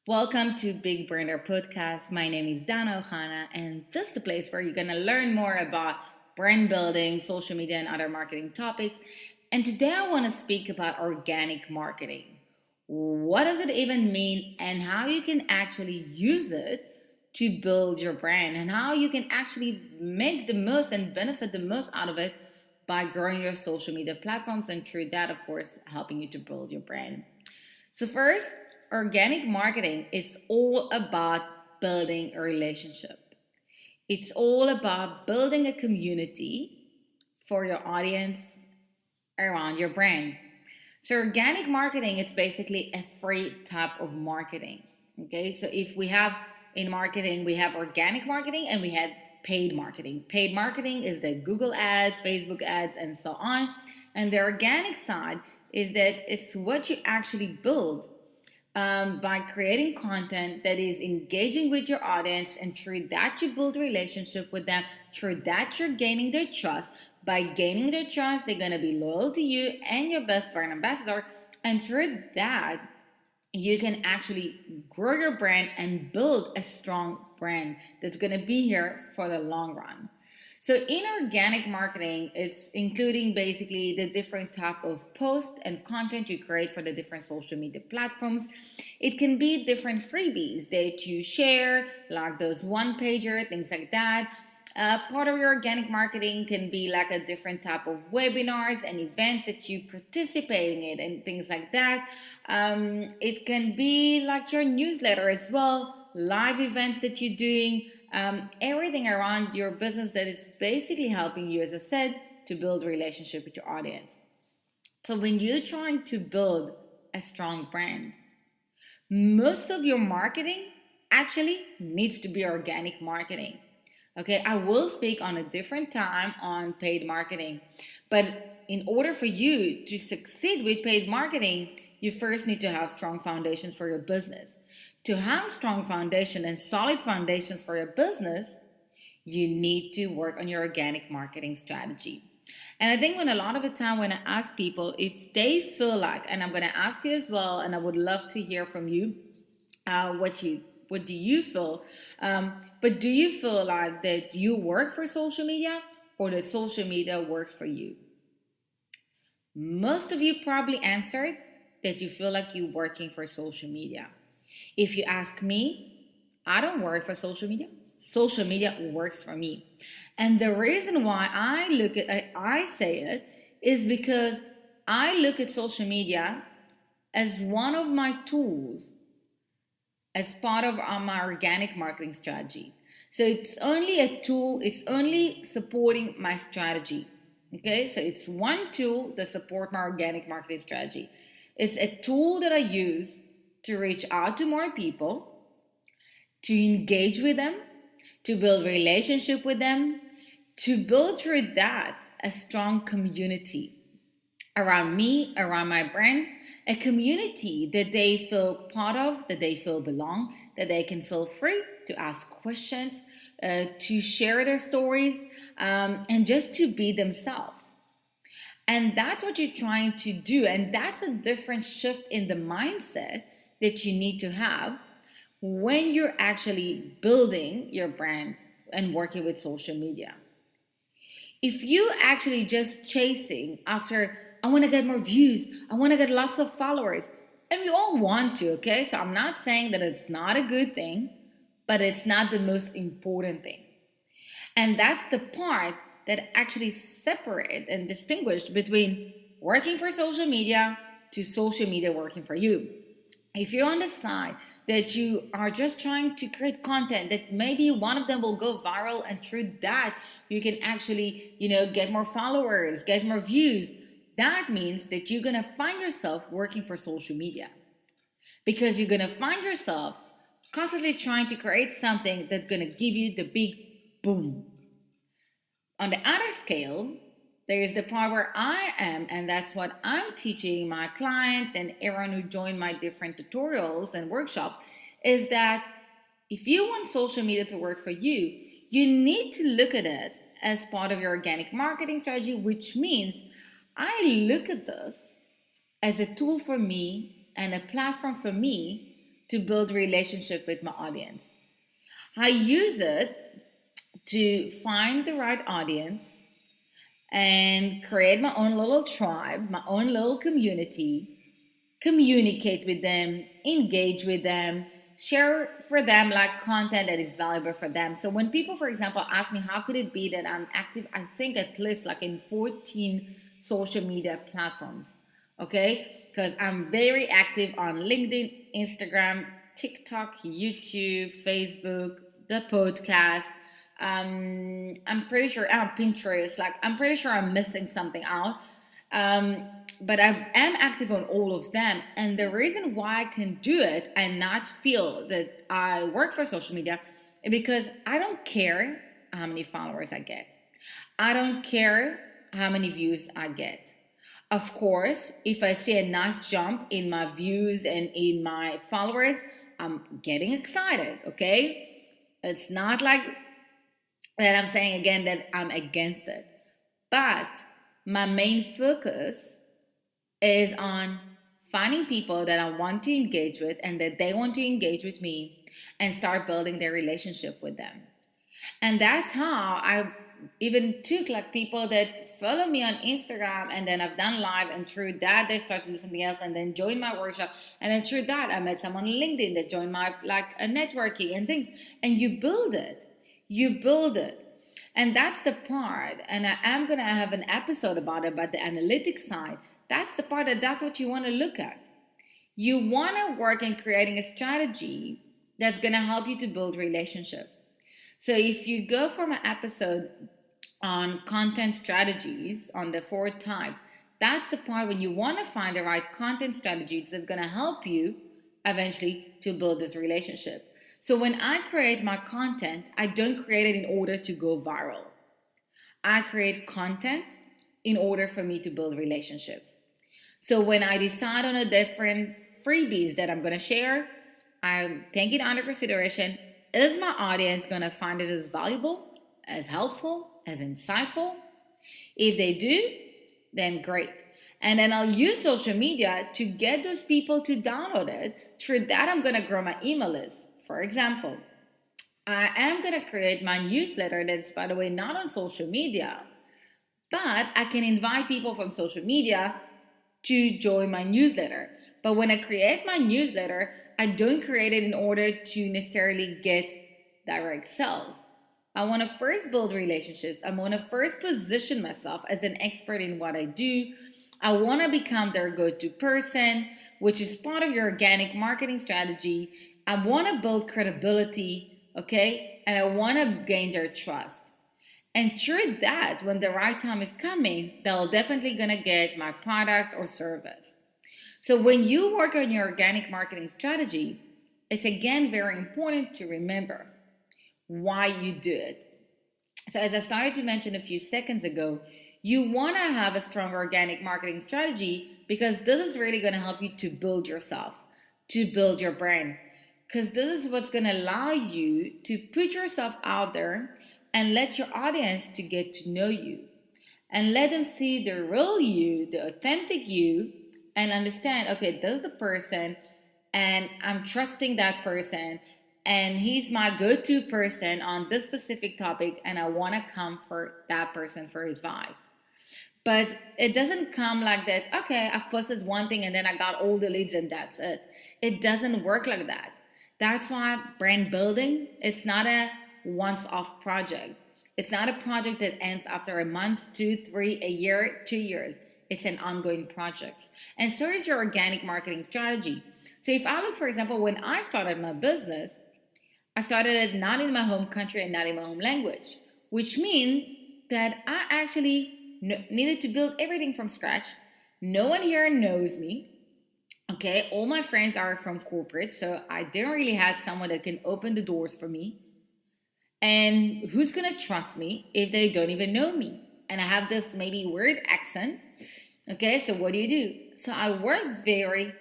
Welcome to Big Brander Podcast. My name is Dana Ohana, and this is the place where you're going to learn more about brand building, social media, and other marketing topics. And today I want to speak about organic marketing. What does it even mean, and how you can actually use it to build your brand, and how you can actually make the most and benefit the most out of it by growing your social media platforms, and through that, of course, helping you to build your brand. So first, organic marketing, it's all about building a relationship. It's all about building a community for your audience around your brand. So organic marketing, it's basically a free type of marketing. Okay, so if we have in marketing, we have organic marketing and we have paid marketing. Paid marketing is the Google ads, Facebook ads, and so on. And the organic side is that it's what you actually build by creating content that is engaging with your audience, and through that you build a relationship with them. Through that you're gaining their trust. By gaining their trust, they're going to be loyal to you and your best brand ambassador, and through that you can actually grow your brand and build a strong brand that's going to be here for the long run. So in organic marketing, it's including basically the different type of posts and content you create for the different social media platforms. It can be different freebies that you share, like those one-pager, things like that. Part of your organic marketing can be like a different type of webinars and events that you participating in and things like that. It can be like your newsletter as well, live events that you're doing, everything around your business that it's basically helping you, as I said, to build a relationship with your audience. So when you're trying to build a strong brand, most of your marketing actually needs to be organic marketing. Okay, I will speak on a different time on paid marketing, but in order for you to succeed with paid marketing, you first need to have strong foundations for your business. To have strong foundation and solid foundations for your business, you need to work on your organic marketing strategy. And I think when a lot of the time when I ask people if they feel like, and I'm going to ask you as well, and I would love to hear from you, what do you feel? But do you feel like that you work for social media or that social media works for you? Most of you probably answered that you feel like you're working for social media. If you ask me, I don't work for social media. Social media works for me. And the reason why I say it is because I look at social media as one of my tools as part of my organic marketing strategy. So it's only a tool, it's only supporting my strategy. Okay, so it's one tool that supports my organic marketing strategy. It's a tool that I use to reach out to more people, to engage with them, to build relationship with them, to build through that a strong community around me, around my brand, a community that they feel part of, that they feel belong, that they can feel free to ask questions, to share their stories, and just to be themselves. And that's what you're trying to do. And that's a different shift in the mindset that you need to have when you're actually building your brand and working with social media. If you actually just chasing after, I want to get more views, I want to get lots of followers, and we all want to, okay? So I'm not saying that it's not a good thing, but it's not the most important thing. And that's the part that actually separate and distinguish between working for social media to social media working for you. If you're on the side that you are just trying to create content that maybe one of them will go viral, and through that you can actually, get more followers, get more views, that means that you're going to find yourself working for social media, because you're going to find yourself constantly trying to create something that's going to give you the big boom. On the other scale, there is the part where I am, and that's what I'm teaching my clients and everyone who joined my different tutorials and workshops, is that if you want social media to work for you, you need to look at it as part of your organic marketing strategy, which means I look at this as a tool for me and a platform for me to build relationship with my audience. I use it to find the right audience and create my own little tribe, my own little community, communicate with them, engage with them, share for them like content that is valuable for them. So when people, for example, ask me how could it be that I'm active, I think at least like in 14 social media platforms, okay? Because I'm very active on LinkedIn, Instagram, TikTok, YouTube, Facebook, the podcast. I'm pretty sure Pinterest. Like I'm pretty sure I'm missing something out. But I am active on all of them. And the reason why I can do it and not feel that I work for social media is because I don't care how many followers I get. I don't care how many views I get. Of course, if I see a nice jump in my views and in my followers, I'm getting excited, okay? It's not like that I'm saying again that I'm against it. But my main focus is on finding people that I want to engage with and that they want to engage with me and start building their relationship with them. And that's how I even took like people that follow me on Instagram and then I've done live, and through that they start to do something else and then join my workshop, and then through that I met someone on LinkedIn that joined my like a networking and things, and you build it. And that's the part, and I am going to have an episode about it, about the analytics side. That's the part that's what you want to look at. You want to work in creating a strategy that's going to help you to build relationship. So if you go for my episode on content strategies, on the 4 types, that's the part when you want to find the right content strategies that's going to help you eventually to build this relationship. So when I create my content, I don't create it in order to go viral. I create content in order for me to build relationships. So when I decide on a different freebies that I'm going to share, I take it under consideration. Is my audience going to find it as valuable, as helpful, as insightful? If they do, then great. And then I'll use social media to get those people to download it. Through that, I'm going to grow my email list. For example, I am going to create my newsletter that's, by the way, not on social media, but I can invite people from social media to join my newsletter. But when I create my newsletter, I don't create it in order to necessarily get direct sales. I want to first build relationships. I want to first position myself as an expert in what I do. I want to become their go-to person, which is part of your organic marketing strategy. I want to build credibility, okay? And I want to gain their trust. And through that, when the right time is coming, they're definitely going to get my product or service. So when you work on your organic marketing strategy, it's again very important to remember why you do it. So as I started to mention a few seconds ago, you want to have a strong organic marketing strategy because this is really going to help you to build yourself, to build your brand. Because this is what's going to allow you to put yourself out there and let your audience to get to know you. And let them see the real you, the authentic you, and understand, okay, this is the person, and I'm trusting that person, and he's my go-to person on this specific topic, and I want to come for that person for advice. But it doesn't come like that, okay, I've posted one thing and then I got all the leads and that's it. It doesn't work like that. That's why brand building, it's not a once-off project. It's not a project that ends after a month, 2, 3, a year, 2 years. It's an ongoing project. And so is your organic marketing strategy. So if I look, for example, when I started my business, I started it not in my home country and not in my home language, which means that I actually needed to build everything from scratch. No one here knows me. Okay, all my friends are from corporate, so I didn't really have someone that can open the doors for me. And who's going to trust me if they don't even know me? And I have this maybe weird accent. Okay, so what do? So I work very,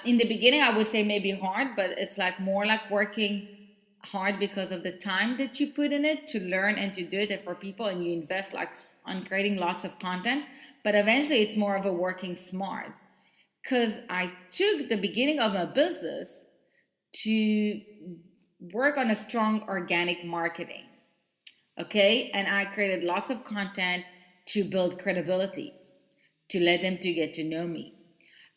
in the beginning I would say maybe hard, but it's like more like working hard because of the time that you put in it to learn and to do it for people, and you invest like on creating lots of content. But eventually it's more of a working smart. Because I took the beginning of my business to work on a strong organic marketing. Okay, and I created lots of content to build credibility, to let them to get to know me.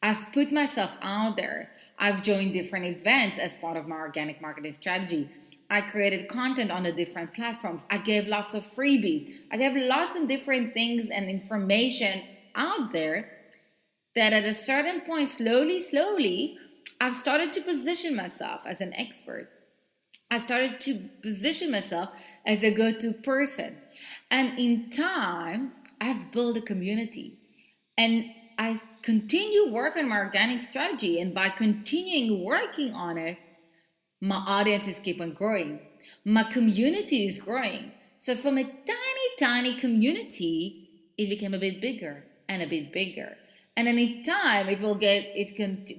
I've put myself out there. I've joined different events as part of my organic marketing strategy. I created content on the different platforms. I gave lots of freebies. I gave lots of different things and information out there that at a certain point, slowly, I've started to position myself as an expert. I started to position myself as a go-to person. And in time, I've built a community. And I continue working on my organic strategy. And by continuing working on it, my audiences keep on growing. My community is growing. So from a tiny community, it became a bit bigger and a bit bigger. And then in time, it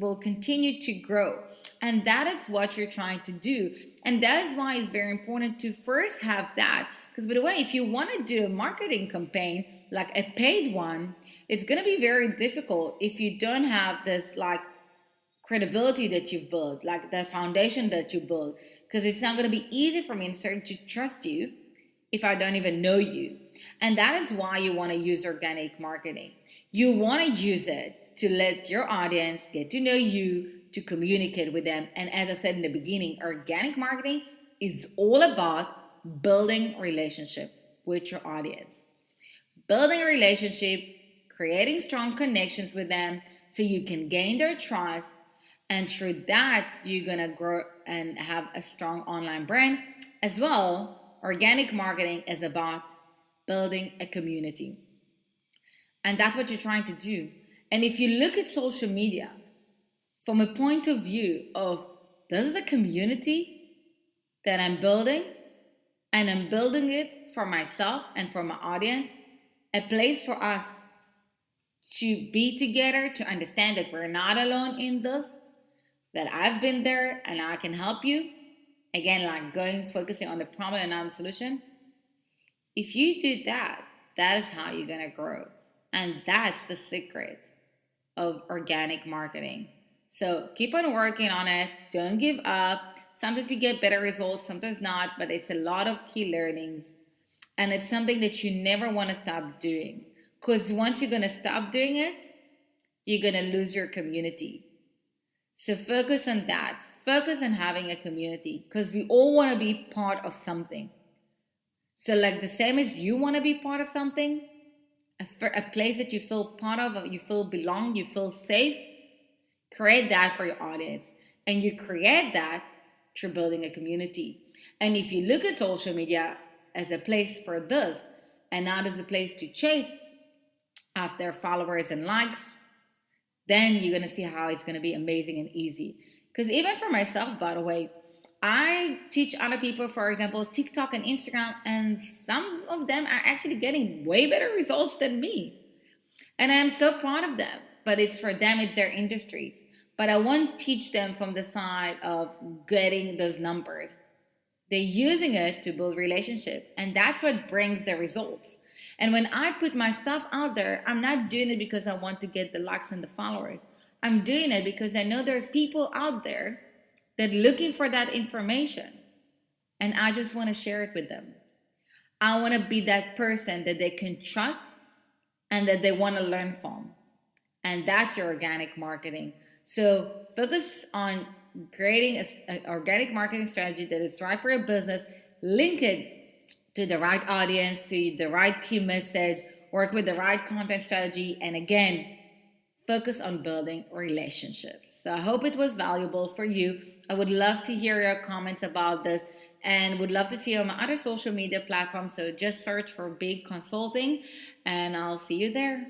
will continue to grow. And that is what you're trying to do. And that is why it's very important to first have that. Because by the way, if you want to do a marketing campaign, like a paid one, it's going to be very difficult if you don't have this like credibility that you've built, like the foundation that you built. Because it's not going to be easy for me to trust you if I don't even know you. And that is why you want to use organic marketing. You want to use it to let your audience get to know you, to communicate with them. And as I said in the beginning, organic marketing is all about building relationship with your audience. Building a relationship, creating strong connections with them so you can gain their trust. And through that, you're going to grow and have a strong online brand. As well, organic marketing is about building a community. And that's what you're trying to do. And if you look at social media from a point of view of this is a community that I'm building, and I'm building it for myself and for my audience, a place for us to be together, to understand that we're not alone in this, that I've been there and I can help you. Again, like focusing on the problem and not the solution. If you do that, that is how you're going to grow. And that's the secret of organic marketing. So keep on working on it. Don't give up. Sometimes you get better results, sometimes not, but it's a lot of key learnings. And it's something that you never want to stop doing. Because once you're going to stop doing it, you're going to lose your community. So focus on that. Focus on having a community because we all want to be part of something. So like the same as you want to be part of something, a place that you feel part of, you feel belong, you feel safe, create that for your audience. And you create that through building a community. And if you look at social media as a place for this and not as a place to chase after followers and likes, then you're going to see how it's going to be amazing and easy. Because even for myself, by the way, I teach other people, for example, TikTok and Instagram, and some of them are actually getting way better results than me. And I'm so proud of them. But it's for them, it's their industries. But I won't teach them from the side of getting those numbers. They're using it to build relationship. And that's what brings the results. And when I put my stuff out there, I'm not doing it because I want to get the likes and the followers. I'm doing it because I know there's people out there that are looking for that information. And I just want to share it with them. I want to be that person that they can trust and that they want to learn from. And that's your organic marketing. So focus on creating an organic marketing strategy that is right for your business. Link it to the right audience, to the right key message, work with the right content strategy, and again, focus on building relationships. So I hope it was valuable for you. I would love to hear your comments about this and would love to see you on my other social media platforms. So just search for Big Consulting and I'll see you there.